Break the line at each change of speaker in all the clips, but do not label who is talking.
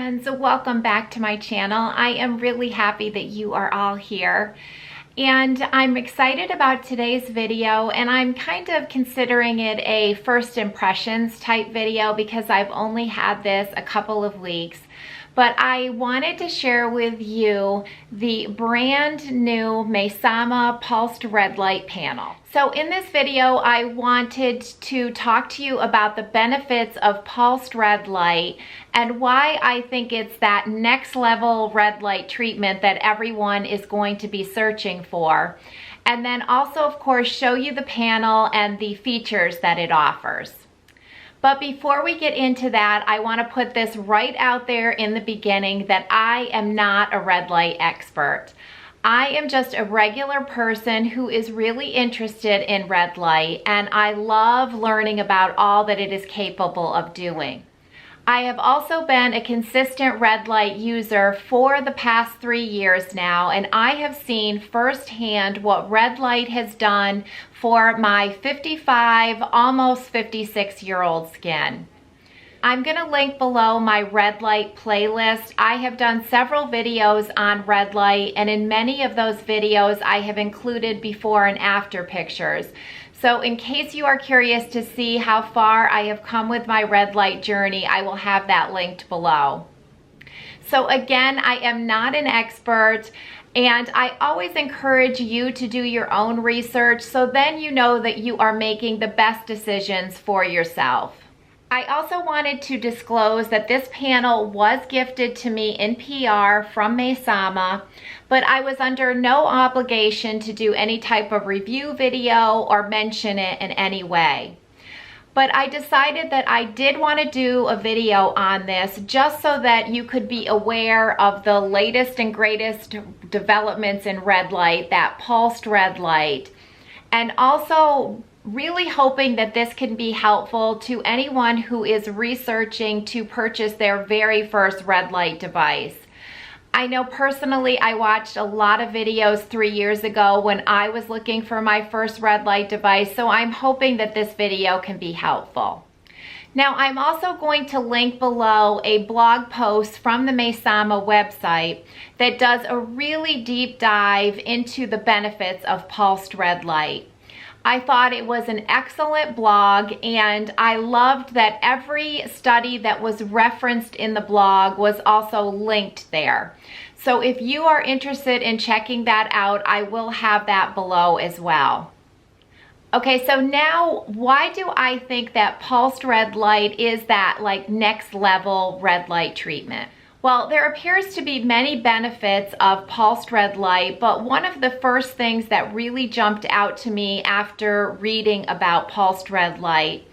friends, welcome back to my channel. I am really happy that you are all here, and I'm excited about today's video, and I'm kind of considering it a first impressions type video because I've only had this a couple of weeks. But I wanted to share with you the brand new Maysama pulsed red light panel. So in this video, I wanted to talk to you about the benefits of pulsed red light and why I think it's that next level red light treatment that everyone is going to be searching for. And then also, of course, show you the panel and the features that it offers. But before we get into that, I want to put this right out there in the beginning that I am not a red light expert. I am just a regular person who is really interested in red light, and I love learning about all that it is capable of doing. I have also been a consistent red light user for the past 3 years now, and I have seen firsthand what red light has done for my 55, almost 56-year-old skin. I'm going to link below my red light playlist. I have done several videos on red light, and in many of those videos I have included before and after pictures. So in case you are curious to see how far I have come with my red light journey, I will have that linked below. So again, I am not an expert, and I always encourage you to do your own research so then you know that you are making the best decisions for yourself. I also wanted to disclose that this panel was gifted to me in PR from Maysama, but I was under no obligation to do any type of review video or mention it in any way. But I decided that I did want to do a video on this just so that you could be aware of the latest and greatest developments in red light, that pulsed red light, and also really hoping that this can be helpful to anyone who is researching to purchase their very first red light device. I know personally I watched a lot of videos 3 years ago when I was looking for my first red light device, so I'm hoping that this video can be helpful. Now, I'm also going to link below a blog post from the Maysama website that does a really deep dive into the benefits of pulsed red light. I thought it was an excellent blog, and I loved that every study that was referenced in the blog was also linked there. So if you are interested in checking that out, I will have that below as well. Okay, so now why do I think that pulsed red light is that like next level red light treatment? Well, there appears to be many benefits of pulsed red light, but one of the first things that really jumped out to me after reading about pulsed red light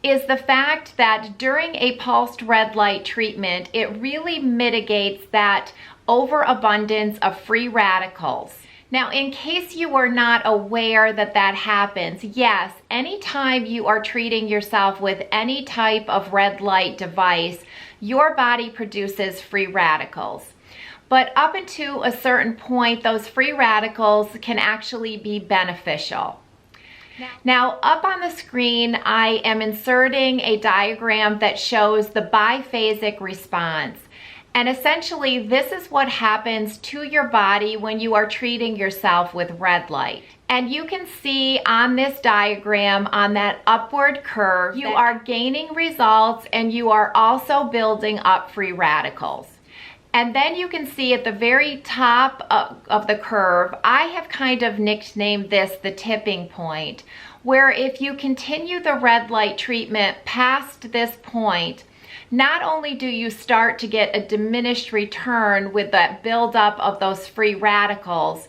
is the fact that during a pulsed red light treatment, it really mitigates that overabundance of free radicals. Now, in case you were not aware that that happens, yes, anytime you are treating yourself with any type of red light device, your body produces free radicals. But up until a certain point, those free radicals can actually be beneficial. Now, up on the screen, I am inserting a diagram that shows the biphasic response. And essentially, this is what happens to your body when you are treating yourself with red light. And you can see on this diagram, on that upward curve, you are gaining results and you are also building up free radicals. And then you can see at the very top of the curve, I have kind of nicknamed this the tipping point, where if you continue the red light treatment past this point, not only do you start to get a diminished return with that buildup of those free radicals,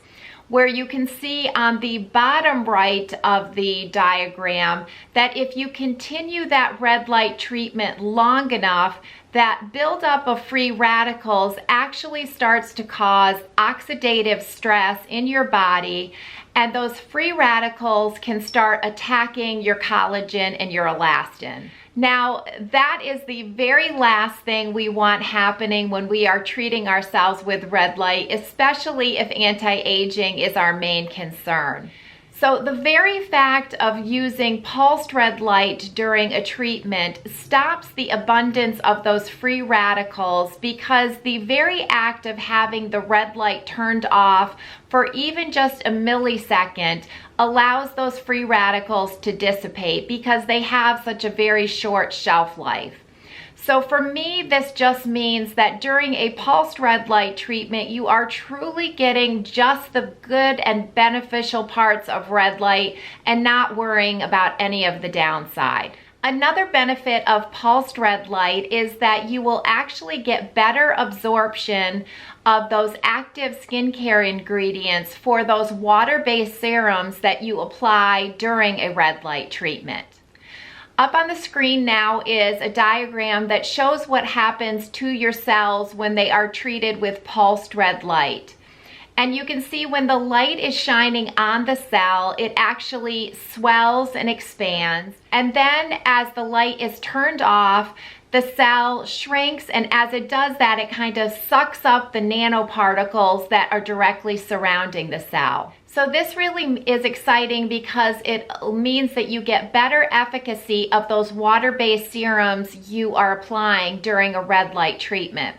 where you can see on the bottom right of the diagram that if you continue that red light treatment long enough, that buildup of free radicals actually starts to cause oxidative stress in your body, and those free radicals can start attacking your collagen and your elastin. Now, that is the very last thing we want happening when we are treating ourselves with red light, especially if anti-aging is our main concern. So the very fact of using pulsed red light during a treatment stops the abundance of those free radicals, because the very act of having the red light turned off for even just a millisecond allows those free radicals to dissipate, because they have such a very short shelf life. So for me, this just means that during a pulsed red light treatment, you are truly getting just the good and beneficial parts of red light and not worrying about any of the downside. Another benefit of pulsed red light is that you will actually get better absorption of those active skincare ingredients for those water-based serums that you apply during a red light treatment. Up on the screen now is a diagram that shows what happens to your cells when they are treated with pulsed red light. And you can see when the light is shining on the cell, it actually swells and expands. And then as the light is turned off, the cell shrinks, and as it does that, it kind of sucks up the nanoparticles that are directly surrounding the cell. So this really is exciting because it means that you get better efficacy of those water-based serums you are applying during a red light treatment.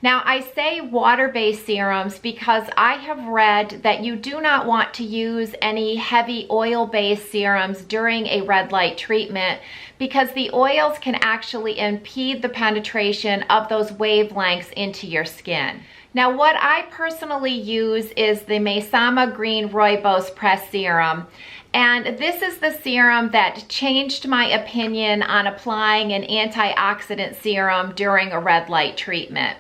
Now, I say water-based serums because I have read that you do not want to use any heavy oil-based serums during a red light treatment, because the oils can actually impede the penetration of those wavelengths into your skin. Now, what I personally use is the Maysama Green Rooibos Press Serum. And this is the serum that changed my opinion on applying an antioxidant serum during a red light treatment.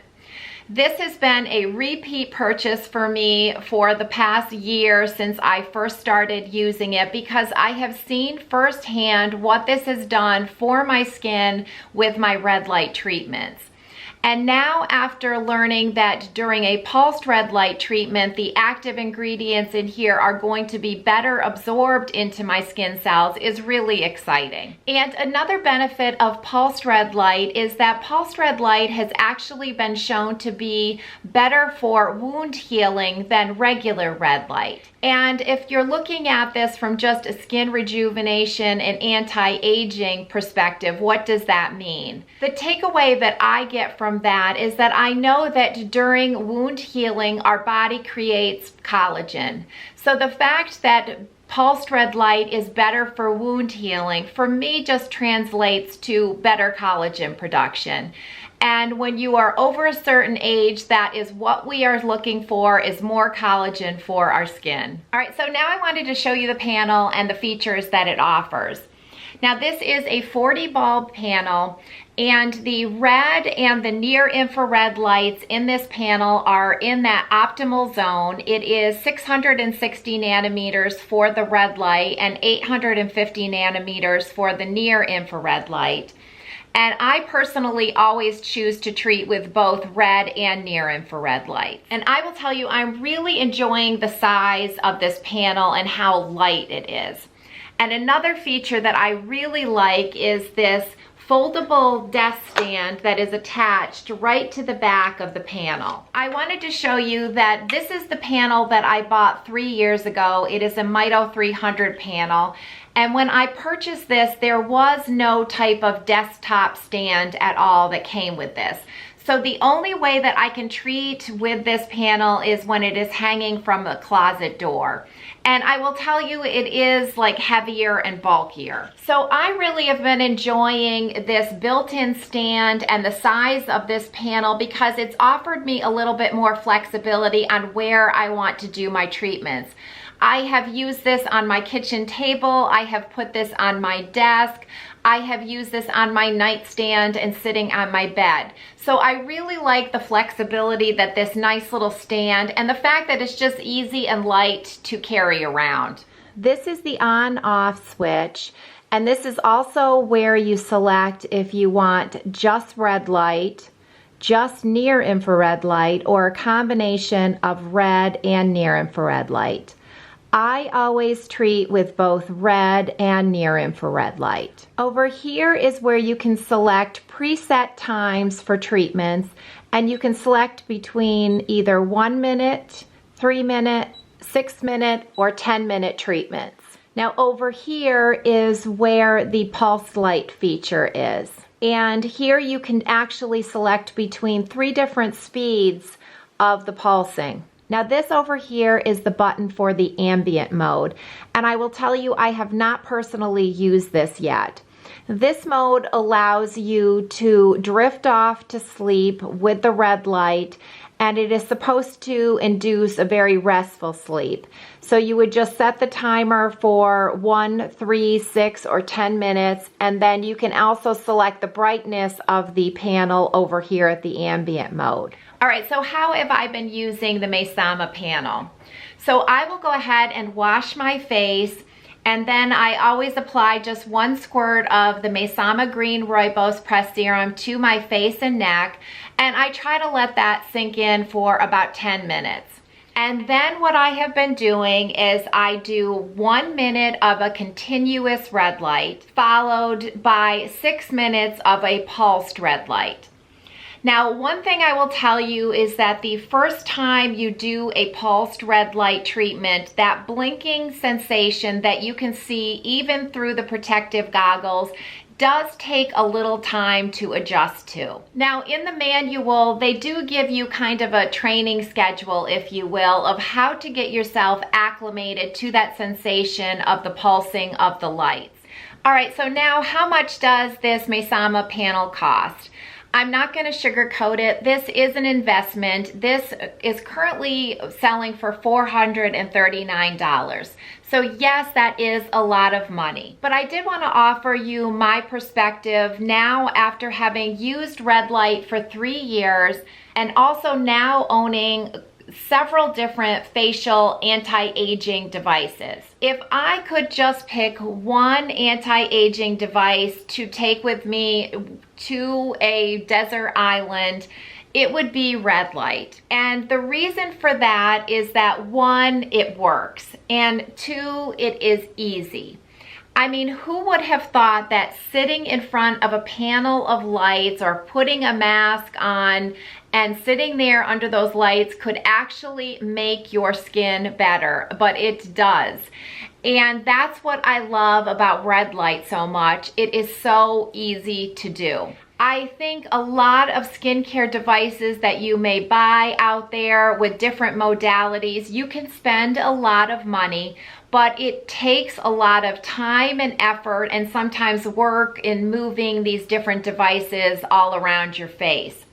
This has been a repeat purchase for me for the past year since I first started using it, because I have seen firsthand what this has done for my skin with my red light treatments. And now, after learning that during a pulsed red light treatment, the active ingredients in here are going to be better absorbed into my skin cells, is really exciting. And another benefit of pulsed red light is that pulsed red light has actually been shown to be better for wound healing than regular red light. And if you're looking at this from just a skin rejuvenation and anti-aging perspective, what does that mean? The takeaway that I get from that is that I know that during wound healing, our body creates collagen. So the fact that pulsed red light is better for wound healing, for me, just translates to better collagen production. And when you are over a certain age, that is what we are looking for, is more collagen for our skin. All right, so now I wanted to show you the panel and the features that it offers. Now, this is a 40 bulb panel, and the red and the near infrared lights in this panel are in that optimal zone. It is 660 nanometers for the red light and 850 nanometers for the near infrared light. And I personally always choose to treat with both red and near infrared lights. And I will tell you, I'm really enjoying the size of this panel and how light it is. And another feature that I really like is this foldable desk stand that is attached right to the back of the panel. I wanted to show you that this is the panel that I bought 3 years ago. It is a Mito 300 panel. And when I purchased this, there was no type of desktop stand at all that came with this. So the only way that I can treat with this panel is when it is hanging from a closet door. And I will tell you, it is like heavier and bulkier. So I really have been enjoying this built-in stand and the size of this panel, because it's offered me a little bit more flexibility on where I want to do my treatments. I have used this on my kitchen table. I have put this on my desk. I have used this on my nightstand and sitting on my bed. So I really like the flexibility that this nice little stand, and the fact that it's just easy and light to carry around. This is the on-off switch, and this is also where you select if you want just red light, just near infrared light, or a combination of red and near infrared light. I always treat with both red and near infrared light. Over here is where you can select preset times for treatments, and you can select between either 1 minute, 3 minute, 6-minute or 10-minute treatments. Now over here is where the pulse light feature is. And here you can actually select between 3 different speeds of the pulsing. Now this over here is the button for the ambient mode. And I will tell you, I have not personally used this yet. This mode allows you to drift off to sleep with the red light, and it is supposed to induce a very restful sleep. So you would just set the timer for 1, 3, 6, or 10 minutes, and then you can also select the brightness of the panel over here at the ambient mode. All right, so how have I been using the Maysama panel? So I will go ahead and wash my face, and then I always apply just 1 squirt of the Maysama Green Rooibos Press Serum to my face and neck, and I try to let that sink in for about 10 minutes. And then what I have been doing is I do 1 minute of a continuous red light, followed by 6 minutes of a pulsed red light. Now, one thing I will tell you is that the first time you do a pulsed red light treatment, that blinking sensation that you can see even through the protective goggles does take a little time to adjust to. Now, in the manual, they do give you kind of a training schedule, if you will, of how to get yourself acclimated to that sensation of the pulsing of the lights. All right, so now how much does this Maysama panel cost? I'm not going to sugarcoat it. This is an investment. This is currently selling for $439. So yes, that is a lot of money. But I did want to offer you my perspective now after having used red light for 3 years and also now owning several different facial anti-aging devices. If I could just pick one anti-aging device to take with me to a desert island, it would be red light. And the reason for that is that 1, it works, and 2, it is easy. I mean, who would have thought that sitting in front of a panel of lights or putting a mask on and sitting there under those lights could actually make your skin better? But it does. And that's what I love about red light so much. It is so easy to do. I think a lot of skincare devices that you may buy out there with different modalities, you can spend a lot of money, but it takes a lot of time and effort and sometimes work in moving these different devices all around your face.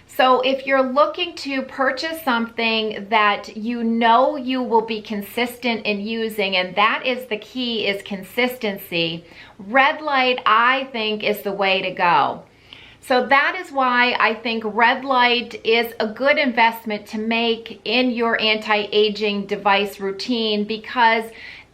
So if you're looking to purchase something that you know you will be consistent in using, and that is the key, is consistency, red light, I think, is the way to go. So that is why I think red light is a good investment to make in your anti-aging device routine, because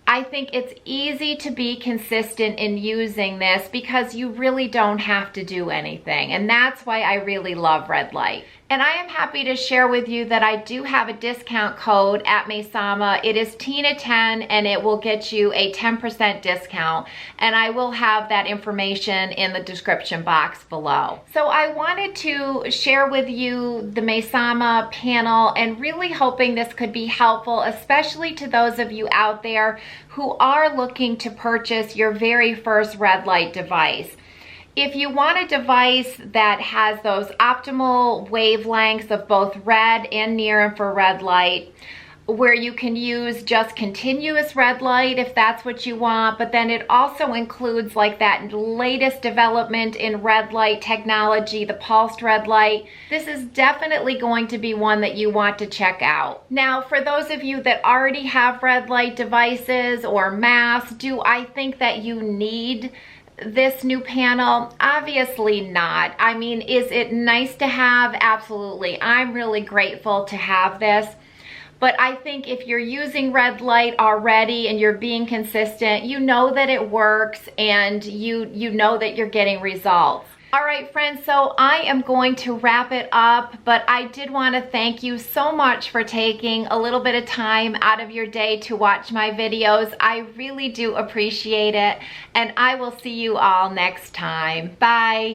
I think it's easy to be consistent in using this because you really don't have to do anything. And that's why I really love red light. And I am happy to share with you that I do have a discount code at Maysama. It is Tina10, and it will get you a 10% discount. And I will have that information in the description box below. So I wanted to share with you the Maysama panel, and really hoping this could be helpful, especially to those of you out there who are looking to purchase your very first red light device. If you want a device that has those optimal wavelengths of both red and near infrared light, where you can use just continuous red light if that's what you want, but then it also includes like that latest development in red light technology, the pulsed red light, this is definitely going to be one that you want to check out. Now, for those of you that already have red light devices or masks, do I think that you need this new panel? Obviously not. I mean, is it nice to have? Absolutely. I'm really grateful to have this. But I think if you're using red light already and you're being consistent, you know that it works, and you know that you're getting results. All right, friends, so I am going to wrap it up, but I did want to thank you so much for taking a little bit of time out of your day to watch my videos. I really do appreciate it, and I will see you all next time. Bye.